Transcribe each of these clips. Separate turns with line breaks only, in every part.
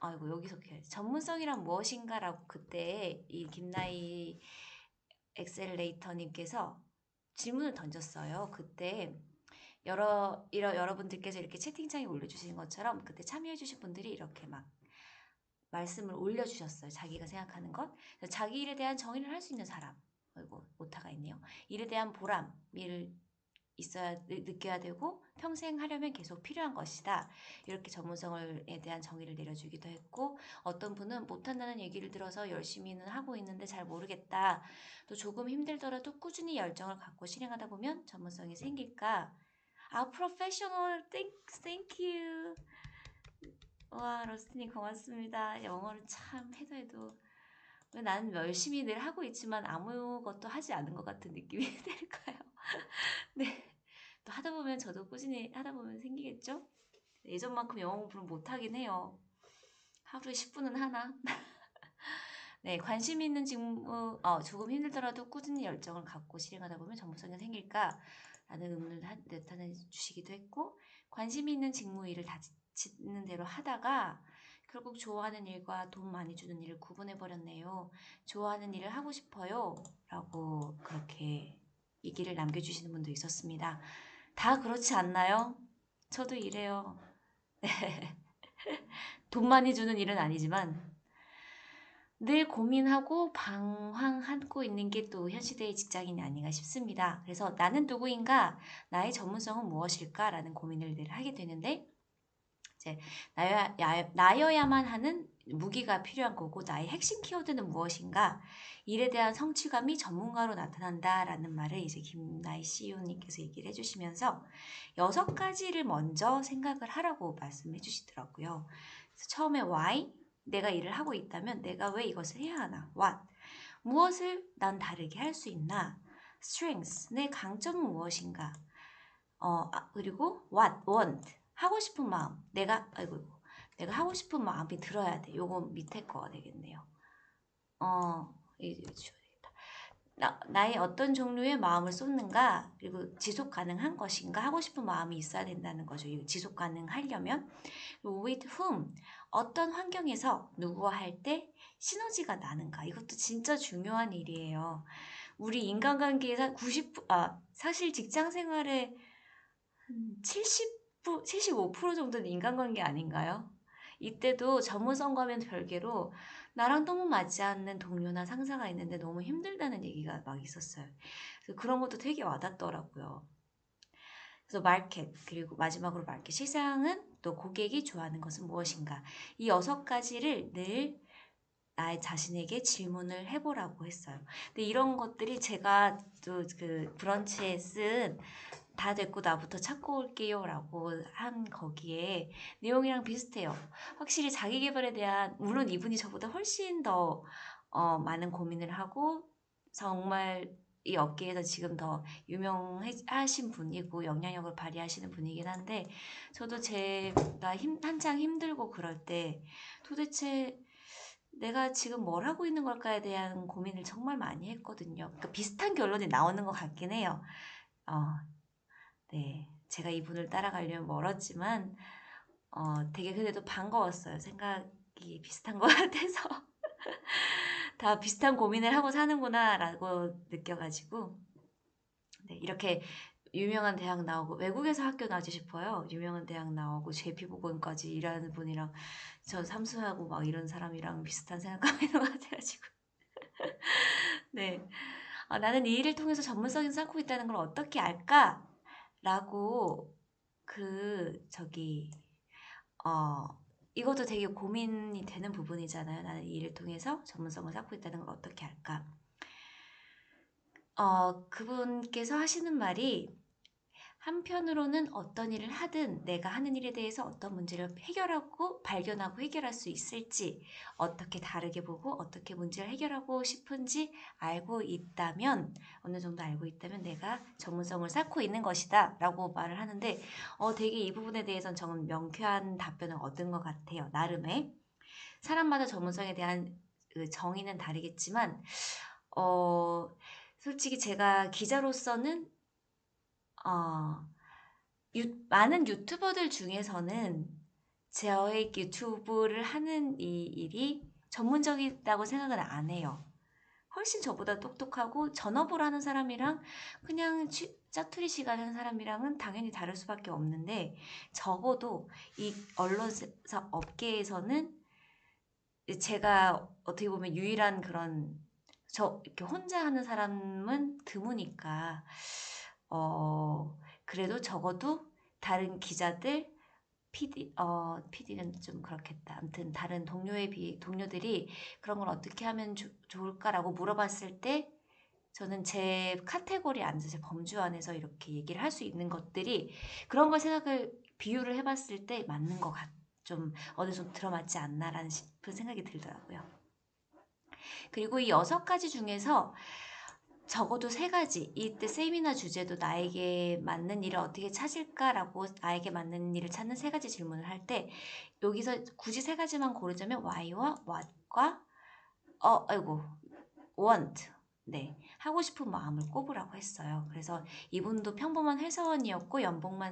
아이고 여기서 해야지. 전문성이란 무엇인가라고 그때 이 김나희 엑셀레이터님께서 질문을 던졌어요. 그때 여러분들께서 이렇게 채팅창에 올려주신 것처럼 그때 참여해주신 분들이 이렇게 막 말씀을 올려주셨어요. 자기가 생각하는 것. 자기 일에 대한 정의를 할 수 있는 사람. 아이고 오타가 있네요. 일에 대한 보람, 일을 느껴야 되고 평생 하려면 계속 필요한 것이다. 이렇게 전문성에 대한 정의를 내려주기도 했고 어떤 분은 못한다는 얘기를 들어서 열심히는 하고 있는데 잘 모르겠다. 또 조금 힘들더라도 꾸준히 열정을 갖고 실행하다 보면 전문성이 생길까? 아, 프로페셔널, thank you. 와, 러스티님 고맙습니다. 영어를 참 해도 왜 나는 열심히 늘 하고 있지만 아무것도 하지 않은 것 같은 느낌이 들까요? 네. 또 하다 보면 저도 꾸준히 하다 보면 생기겠죠? 예전만큼 영어 공부를 못하긴 해요. 하루에 10분은 하나? 네, 관심 있는 직무, 조금 힘들더라도 꾸준히 열정을 갖고 실행하다 보면 전문성이 생길까? 라는 의문을 나타내 주시기도 했고, 관심 있는 직무 일을 다지는 대로 하다가 결국 좋아하는 일과 돈 많이 주는 일을 구분해버렸네요. 좋아하는 일을 하고 싶어요. 라고 그렇게 얘기를 남겨주시는 분도 있었습니다. 다 그렇지 않나요? 저도 이래요. 돈 많이 주는 일은 아니지만 늘 고민하고 방황하고 있는 게 또 현 시대의 직장인이 아닌가 싶습니다. 그래서 나는 누구인가? 나의 전문성은 무엇일까? 라는 고민을 늘 하게 되는데 이제 나여야만 하는 무기가 필요한 거고 나의 핵심 키워드는 무엇인가? 일에 대한 성취감이 전문가로 나타난다라는 말을 이제 김나희 CEO님께서 얘기를 해주시면서 6가지를 먼저 생각을 하라고 말씀해 주시더라고요. 그래서 처음에 why? 내가 일을 하고 있다면 내가 왜 이것을 해야 하나? what? 무엇을 난 다르게 할 수 있나? strengths, 내 강점은 무엇인가? 그리고 want, 하고 싶은 마음. 내가 하고 싶은 마음이 들어야 돼. 요거 밑에 거가 되겠네요. 이제 지워야 되겠다. 나의 어떤 종류의 마음을 쏟는가, 그리고 지속 가능한 것인가, 하고 싶은 마음이 있어야 된다는 거죠. 지속 가능하려면. with whom, 어떤 환경에서 누구와 할 때 시너지가 나는가. 이것도 진짜 중요한 일이에요. 우리 인간관계에서 사실 직장 생활에 75% 정도는 인간관계 아닌가요? 이때도 전문성과는 별개로 나랑 너무 맞지 않는 동료나 상사가 있는데 너무 힘들다는 얘기가 막 있었어요. 그래서 그런 것도 되게 와닿더라고요. 그래서 마켓, 그리고 마지막으로 마켓, 시장은 또 고객이 좋아하는 것은 무엇인가. 이 6가지를 늘 나의 자신에게 질문을 해보라고 했어요. 근데 이런 것들이 제가 또 그 브런치에 쓴 다 됐고 나부터 찾고 올게요 라고 한 거기에 내용이랑 비슷해요. 확실히 자기 개발에 대한, 물론 이분이 저보다 훨씬 더 많은 고민을 하고 정말 이 업계에서 지금 더 유명하신 분이고 영향력을 발휘하시는 분이긴 한데 저도 제가 한창 힘들고 그럴 때 도대체 내가 지금 뭘 하고 있는 걸까에 대한 고민을 정말 많이 했거든요. 그러니까 비슷한 결론이 나오는 것 같긴 해요. 어, 네. 제가 이분을 따라가려면 멀었지만, 되게 그래도 반가웠어요. 생각이 비슷한 것 같아서. 다 비슷한 고민을 하고 사는구나, 라고 느껴가지고. 네, 이렇게 유명한 대학 나오고, 외국에서 학교 나오고 싶어요. 유명한 대학 나오고, JP보건까지 일하는 분이랑, 저 삼수하고 막 이런 사람이랑 비슷한 생각하고 있는 것 같아가지고. 네. 나는 이 일을 통해서 전문성을 쌓고 있다는 걸 어떻게 알까? 라고, 어, 이것도 되게 고민이 되는 부분이잖아요. 나는 이 일을 통해서 전문성을 쌓고 있다는 걸 어떻게 할까? 그분께서 하시는 말이 한편으로는 어떤 일을 하든 내가 하는 일에 대해서 어떤 문제를 발견하고 해결할 수 있을지, 어떻게 다르게 보고 어떻게 문제를 해결하고 싶은지 알고 있다면, 어느 정도 알고 있다면 내가 전문성을 쌓고 있는 것이다 라고 말을 하는데 되게 이 부분에 대해서는 정말 명쾌한 답변을 얻은 것 같아요. 나름의. 사람마다 전문성에 대한 그 정의는 다르겠지만 솔직히 제가 기자로서는 많은 유튜버들 중에서는 저의 유튜브를 하는 이 일이 전문적이라고 생각은 안 해요. 훨씬 저보다 똑똑하고 전업을 하는 사람이랑 그냥 짜투리 시간 하는 사람이랑은 당연히 다를 수밖에 없는데, 적어도 이 언론사 업계에서는 제가 어떻게 보면 유일한 그런, 이렇게 혼자 하는 사람은 드무니까, 그래도 적어도 다른 기자들, PD는 좀 그렇겠다. 아무튼 다른 동료들이 그런 걸 어떻게 하면 좋을까라고 물어봤을 때, 저는 제 카테고리에 앉아서 제 범주 안에서 이렇게 얘기를 할 수 있는 것들이, 그런 걸 비유를 해봤을 때 맞는 것 좀 어느 정도 들어맞지 않나라는 싶은 생각이 들더라고요. 그리고 이 6가지 중에서 적어도 3가지, 이때 세미나 주제도 나에게 맞는 일을 어떻게 찾을까라고 나에게 맞는 일을 찾는 3가지 질문을 할 때, 여기서 굳이 3가지만 고르자면 why와 what과 want, 네, 하고 싶은 마음을 꼽으라고 했어요. 그래서 이분도 평범한 회사원이었고 연봉과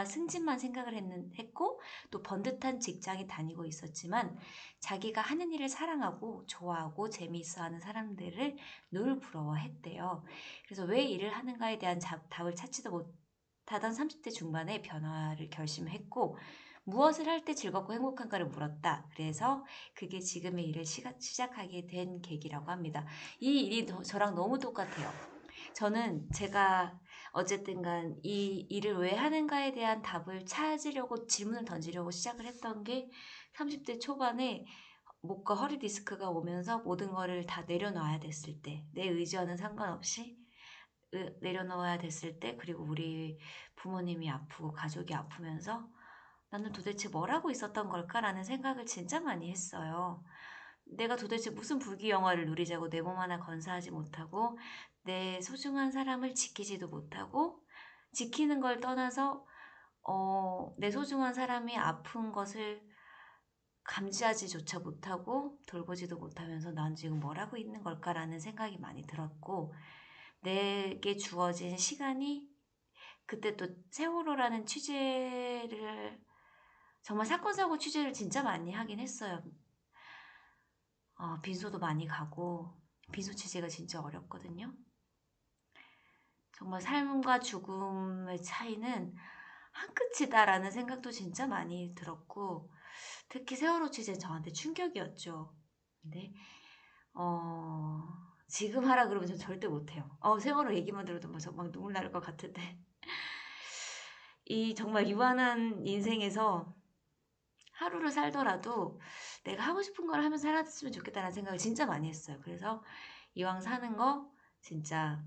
승진만 생각을 했고, 또 번듯한 직장에 다니고 있었지만 자기가 하는 일을 사랑하고 좋아하고 재미있어하는 사람들을 늘 부러워했대요. 그래서 왜 일을 하는가에 대한 답을 찾지도 못하던 30대 중반에 변화를 결심했고, 무엇을 할 때 즐겁고 행복한가를 물었다. 그래서 그게 지금의 일을 시작하게 된 계기라고 합니다. 이 일이 저랑 너무 똑같아요. 저는 제가 어쨌든 간 이 일을 왜 하는가에 대한 답을 찾으려고 질문을 던지려고 시작을 했던 게 30대 초반에 목과 허리 디스크가 오면서 모든 거를 다 내려놔야 됐을 때, 내 의지와는 상관없이 내려놓아야 됐을 때, 그리고 우리 부모님이 아프고 가족이 아프면서 나는 도대체 뭘 하고 있었던 걸까라는 생각을 진짜 많이 했어요. 내가 도대체 무슨 불기 영화를 누리자고 내 몸 하나 건사하지 못하고, 내 소중한 사람을 지키지도 못하고, 지키는 걸 떠나서 내 소중한 사람이 아픈 것을 감지하지조차 못하고 돌보지도 못하면서 난 지금 뭘 하고 있는 걸까라는 생각이 많이 들었고, 내게 주어진 시간이, 그때 또 세월호라는 취재를, 정말 사건 사고 취재를 진짜 많이 하긴 했어요. 빈소도 많이 가고, 빈소 취재가 진짜 어렵거든요. 정말 삶과 죽음의 차이는 한 끗이다라는 생각도 진짜 많이 들었고, 특히 세월호 취재는 저한테 충격이었죠. 근데 지금 하라 그러면 전 절대 못해요. 세월호 얘기만 들어도 막 눈물 날 것 같은데. 이 정말 유한한 인생에서 하루를 살더라도 내가 하고 싶은 걸 하면서 살았으면 좋겠다는 생각을 진짜 많이 했어요. 그래서 이왕 사는 거 진짜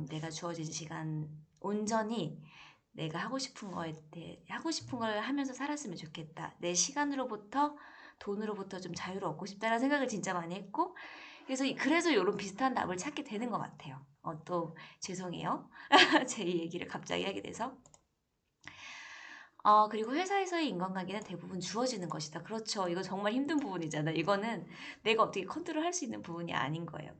내가 주어진 시간 온전히 내가 하고 싶은 걸 하면서 살았으면 좋겠다. 내 시간으로부터 돈으로부터 좀 자유를 얻고 싶다는 생각을 진짜 많이 했고, 그래서 이런 비슷한 답을 찾게 되는 것 같아요. 또 죄송해요. 제 얘기를 갑자기 하게 돼서. 그리고 회사에서의 인간관계는 대부분 주어지는 것이다. 그렇죠. 이거 정말 힘든 부분이잖아. 이거는 내가 어떻게 컨트롤할 수 있는 부분이 아닌 거예요.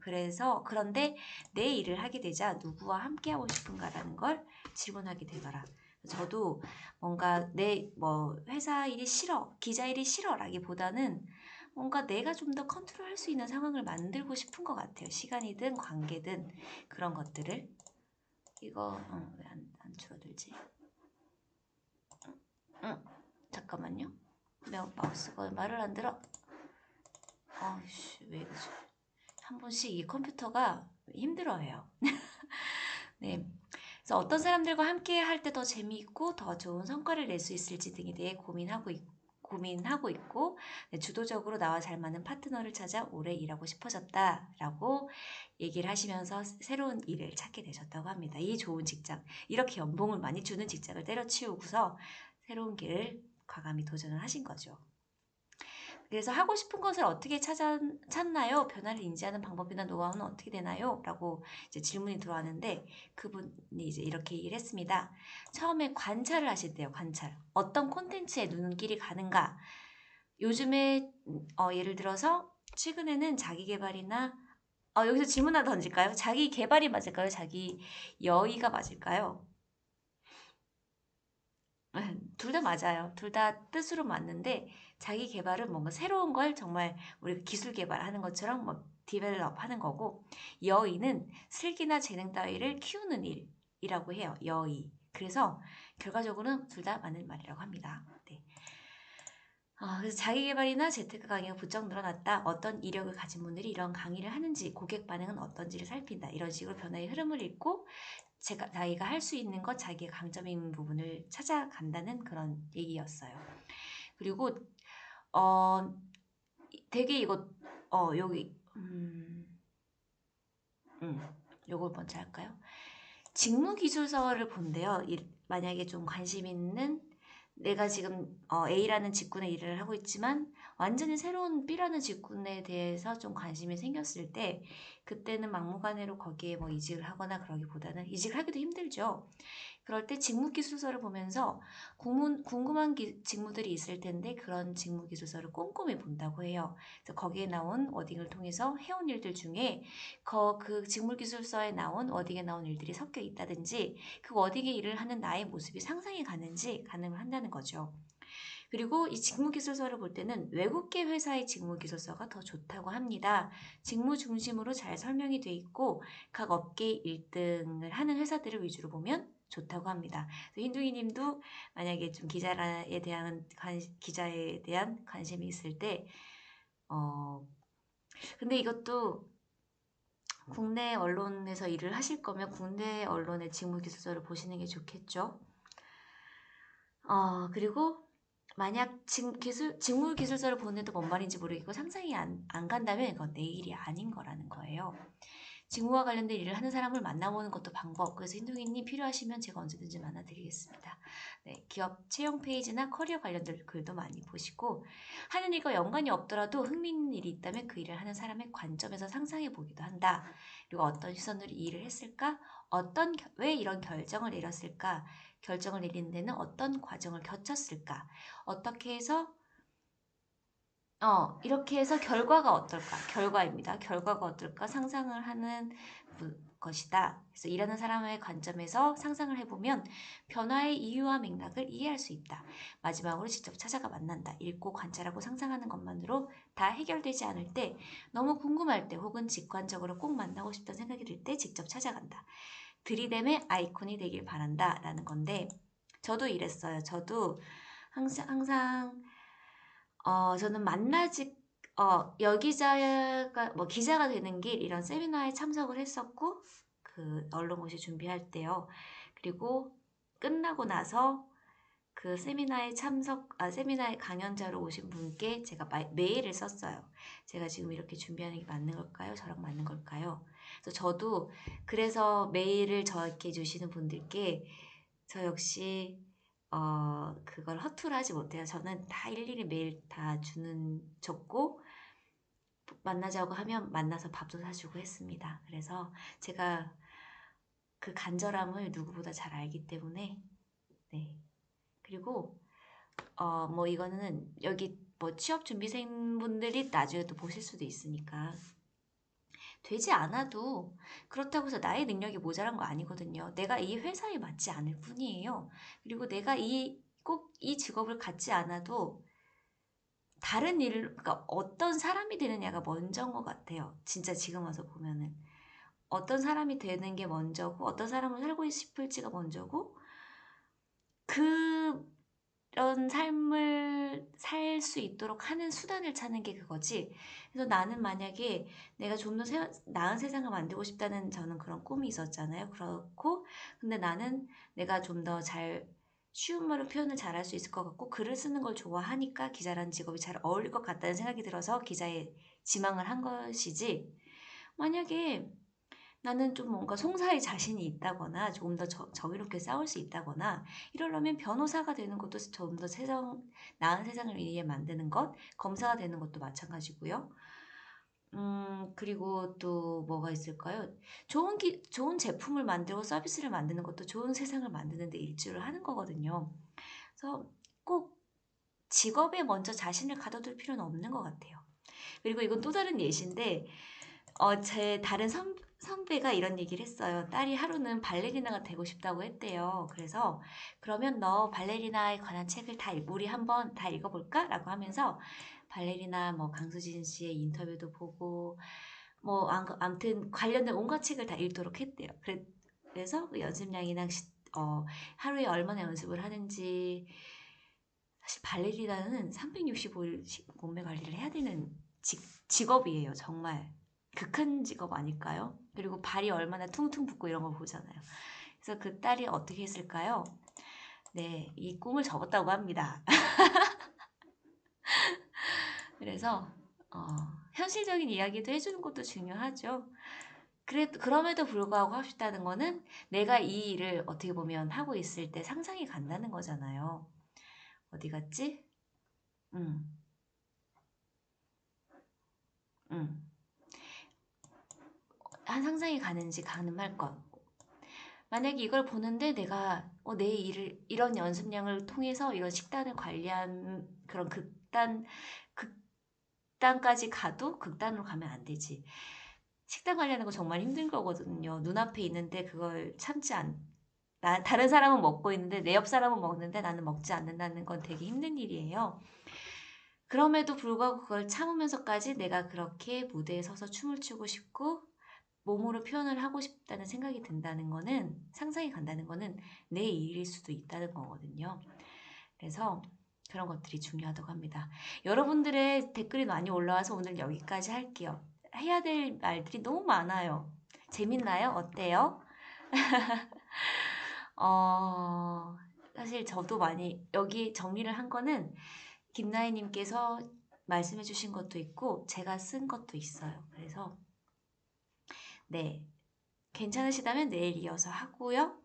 그런데 내 일을 하게 되자 누구와 함께 하고 싶은가라는 걸 질문하게 되더라. 저도 뭔가 회사 일이 싫어, 기자 일이 싫어라기보다는 뭔가 내가 좀 더 컨트롤할 수 있는 상황을 만들고 싶은 것 같아요. 시간이든 관계든 그런 것들을. 이거 왜 안 줄어들지? 잠깐만요. 마우스가 말을 안 들어. 아이씨, 왜 이러지? 한 번씩 이 컴퓨터가 힘들어해요. 네. 그래서 어떤 사람들과 함께 할 때 더 재미있고 더 좋은 성과를 낼 수 있을지 등에 대해 고민하고 있고, 네, 주도적으로 나와 잘 맞는 파트너를 찾아 오래 일하고 싶어졌다라고 얘기를 하시면서 새로운 일을 찾게 되셨다고 합니다. 이 좋은 직장, 이렇게 연봉을 많이 주는 직장을 때려치우고서 새로운 길을 과감히 도전을 하신 거죠. 그래서 하고 싶은 것을 어떻게 찾나요? 변화를 인지하는 방법이나 노하우는 어떻게 되나요? 라고 이제 질문이 들어왔는데, 그분이 이제 이렇게 얘기를 했습니다. 처음에 관찰을 하시대요. 관찰. 어떤 콘텐츠에 눈길이 가는가? 요즘에 예를 들어서 최근에는 자기 개발이나 여기서 질문 하나 던질까요? 자기 개발이 맞을까요? 자기 여의가 맞을까요? 둘 다 맞아요. 둘 다 뜻으로 맞는데 자기 개발은 뭔가 새로운 걸 정말 우리가 기술 개발하는 것처럼 뭐 디벨롭 하는 거고 여의는 슬기나 재능 따위를 키우는 일이라고 해요. 여의. 그래서 결과적으로는 둘 다 맞는 말이라고 합니다. 네. 그래서 자기개발이나 재테크 강의가 부쩍 늘어났다. 어떤 이력을 가진 분들이 이런 강의를 하는지, 고객 반응은 어떤지를 살핀다. 이런 식으로 변화의 흐름을 읽고 자기가 할 수 있는 것, 자기의 강점인 부분을 찾아간다는 그런 얘기였어요. 그리고 되게 이거 여기 요걸 먼저 할까요? 직무기술서를 본대요. 만약에 좀 관심 있는 내가 지금 A라는 직군에 일을 하고 있지만 완전히 새로운 B라는 직군에 대해서 좀 관심이 생겼을 때 그때는 막무가내로 거기에 뭐 이직을 하거나 그러기보다는 이직을 하기도 힘들죠. 그럴 때 직무기술서를 보면서 궁금한 직무들이 있을 텐데 그런 직무기술서를 꼼꼼히 본다고 해요. 그래서 거기에 나온 워딩을 통해서 해온 일들 중에 그 직무기술서에 나온 워딩에 나온 일들이 섞여 있다든지 그 워딩의 일을 하는 나의 모습이 상상이 가는지 가능을 한다는 거죠. 그리고 이 직무기술서를 볼 때는 외국계 회사의 직무기술서가 더 좋다고 합니다. 직무 중심으로 잘 설명이 돼 있고 각 업계 1등을 하는 회사들을 위주로 보면 좋다고 합니다. 흰둥이 님도 만약에 좀 기자에 대한 관심이 있을 때 근데 이것도 국내 언론에서 일을 하실 거면 국내 언론의 직무기술서를 보시는 게 좋겠죠. 그리고 만약 직무기술서를 보내도 뭔 말인지 모르겠고 상상이 안 간다면 이건 내 일이 아닌 거라는 거예요. 직무와 관련된 일을 하는 사람을 만나보는 것도 방법. 그래서 흰둥이님 필요하시면 제가 언제든지 만나드리겠습니다. 네, 기업 채용 페이지나 커리어 관련된 글도 많이 보시고 하는 일과 연관이 없더라도 흥미있는 일이 있다면 그 일을 하는 사람의 관점에서 상상해 보기도 한다. 그리고 어떤 시선으로 이 일을 했을까? 왜 이런 결정을 내렸을까? 결정을 내리는 데는 어떤 과정을 거쳤을까? 어떻게 해서 이렇게 해서 결과가 어떨까? 결과입니다. 결과가 어떨까? 상상을 하는 것이다. 그래서 일하는 사람의 관점에서 상상을 해보면 변화의 이유와 맥락을 이해할 수 있다. 마지막으로 직접 찾아가 만난다. 읽고 관찰하고 상상하는 것만으로 다 해결되지 않을 때, 너무 궁금할 때 혹은 직관적으로 꼭 만나고 싶다는 생각이 들 때 직접 찾아간다. 들이댐의 아이콘이 되길 바란다. 라는 건데 저도 이랬어요. 저도 항상 저는 여기자가 뭐 기자가 되는 길 이런 세미나에 참석을 했었고 그 언론고시 준비할 때요. 그리고 끝나고 나서 그 세미나에 세미나에 강연자로 오신 분께 제가 메일을 썼어요. 제가 지금 이렇게 준비하는 게 맞는 걸까요? 저랑 맞는 걸까요? 그래서 저도 그래서 메일을 저에게 주시는 분들께 저 역시 그걸 허투루 하지 못해요. 저는 다 일일이 메일 다 줬고 만나자고 하면 만나서 밥도 사주고 했습니다. 그래서 제가 그 간절함을 누구보다 잘 알기 때문에 네. 그리고 뭐 이거는 여기 뭐 취업 준비생분들이 나중에 또 보실 수도 있으니까 되지 않아도 그렇다고 해서 나의 능력이 모자란 거 아니거든요. 내가 이 회사에 맞지 않을 뿐이에요. 그리고 내가 꼭 이 직업을 갖지 않아도 다른 그러니까 어떤 사람이 되느냐가 먼저인 것 같아요. 진짜 지금 와서 보면은. 어떤 사람이 되는 게 먼저고, 어떤 사람을 살고 싶을지가 먼저고, 그런 삶을 살 수 있도록 하는 수단을 찾는 게 그거지. 그래서 나는 만약에 내가 좀 더 나은 세상을 만들고 싶다는 저는 그런 꿈이 있었잖아요. 그렇고, 근데 나는 내가 좀 더 쉬운 말로 표현을 잘할 수 있을 것 같고, 글을 쓰는 걸 좋아하니까 기자라는 직업이 잘 어울릴 것 같다는 생각이 들어서 기자에 지망을 한 것이지, 만약에 나는 좀 뭔가 송사에 자신이 있다거나 조금 더 정의롭게 싸울 수 있다거나 이러려면 변호사가 되는 것도 좀 더 나은 세상을 위해 만드는 것, 검사가 되는 것도 마찬가지고요. 그리고 또 뭐가 있을까요? 좋은 제품을 만들고 서비스를 만드는 것도 좋은 세상을 만드는 데 일조를 하는 거거든요. 그래서 꼭 직업에 먼저 자신을 가둬둘 필요는 없는 것 같아요. 그리고 이건 또 다른 예시인데 제 다른 선배가 이런 얘기를 했어요. 딸이 하루는 발레리나가 되고 싶다고 했대요. 그래서 그러면 너 발레리나에 관한 책을 우리 한번 다 읽어볼까? 라고 하면서 발레리나 뭐 강수진 씨의 인터뷰도 보고 뭐 아무튼 관련된 온갖 책을 다 읽도록 했대요. 그래서 그 연습량이랑 하루에 얼마나 연습을 하는지 사실 발레리나는 365일씩 몸매 관리를 해야 되는 직업이에요. 정말 극한 직업 아닐까요? 그리고 발이 얼마나 퉁퉁 붓고 이런 걸 보잖아요. 그래서 그 딸이 어떻게 했을까요? 네, 이 꿈을 접었다고 합니다. 그래서 현실적인 이야기도 해주는 것도 중요하죠. 그럼에도 불구하고 하고 싶다는 거는 내가 이 일을 어떻게 보면 하고 있을 때 상상이 간다는 거잖아요. 어디 갔지? 음, 음. 한 상상이 가는지 가늠할 것. 만약에 이걸 보는데 내가 내 일을 이런 연습량을 통해서 이런 식단을 관리한 그런 극단까지 가도 극단으로 가면 안 되지. 식단 관리하는 거 정말 힘든 거거든요. 눈앞에 있는데 그걸 다른 사람은 먹고 있는데 내 옆 사람은 먹는데 나는 먹지 않는다는 건 되게 힘든 일이에요. 그럼에도 불구하고 그걸 참으면서까지 내가 그렇게 무대에 서서 춤을 추고 싶고 몸으로 표현을 하고 싶다는 생각이 든다는 거는 상상이 간다는 거는 내 일일 수도 있다는 거거든요. 그래서 그런 것들이 중요하다고 합니다. 여러분들의 댓글이 많이 올라와서 오늘 여기까지 할게요. 해야 될 말들이 너무 많아요. 재밌나요? 어때요? 사실 저도 많이 여기 정리를 한 거는 김나희님께서 말씀해 주신 것도 있고 제가 쓴 것도 있어요. 그래서 네, 괜찮으시다면 내일 이어서 하고요.